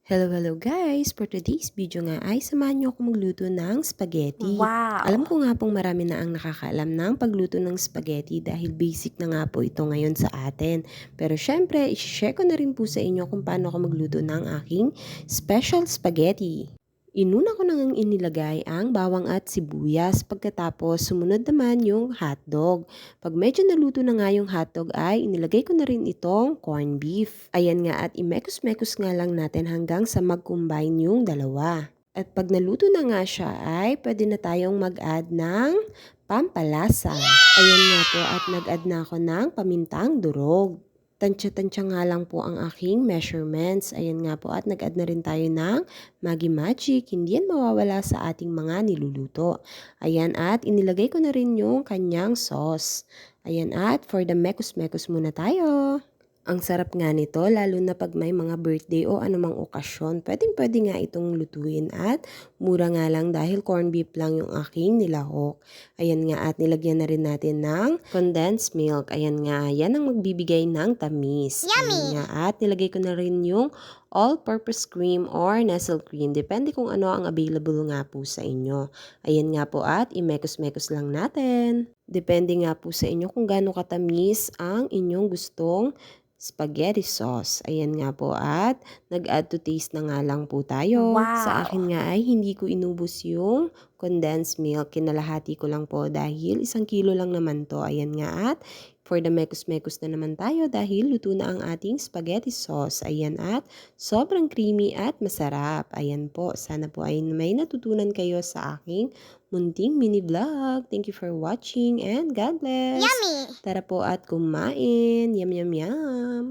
Hello guys! For today's video nga ay samahan niyo ako magluto ng spaghetti. Alam Wow! ko nga pong marami na ang nakakaalam ng pagluto ng spaghetti dahil basic na nga po ito ngayon sa atin. Pero syempre, i-share ko na rin po sa inyo kung paano ako magluto ng aking special spaghetti. Inuna ko nang inilagay ang bawang at sibuyas pagkatapos sumunod naman yung hotdog. Pag medyo naluto na nga yung hotdog ay inilagay ko na rin itong corned beef. Ayan nga at imekos-mekos nga lang natin hanggang sa mag-combine yung dalawa. At pag naluto na nga siya ay pwede na tayong mag-add ng pampalasa. Ayan nga po at nag-add na ako ng pamintang durog. Tansya-tansya nga lang po ang aking measurements. Ayan nga po at nag-add na rin tayo ng Maggi Magic. Hindi yan mawawala sa ating mga niluluto. Ayan at inilagay ko na rin yung kanyang sauce. Ayan at for the mekos-mekos muna tayo. Ang sarap nga nito lalo na pag may mga birthday o anumang okasyon. Pwedeng-pwede nga itong lutuin at mura nga lang dahil corned beef lang yung aking nilahok. Ayan nga at nilagyan na rin natin ng condensed milk. Ayan nga, yan ang magbibigay ng tamis. Ayan Yummy! nga at nilagay ko na rin yung all-purpose cream or nestle cream. Depende kung ano ang available nga po sa inyo. Ayan nga po at imekos-mekos lang natin. Depende nga po sa inyo kung gaano katamis ang inyong gustong spaghetti sauce. Ayan nga po at nag-add to taste na nga lang po tayo. Sa Wow! akin nga ay hindi ko inubos yung condensed milk. Kinalahati ko lang po dahil 1 kilo lang naman to. Ayan nga at for the mekos-mekos na naman tayo dahil luto na ang ating spaghetti sauce. Ayan at sobrang creamy at masarap. Ayan po. Sana po ay may natutunan kayo sa aking munting mini vlog. Thank you for watching and God bless! Yummy! Tara po at kumain. Yum, yum, yum.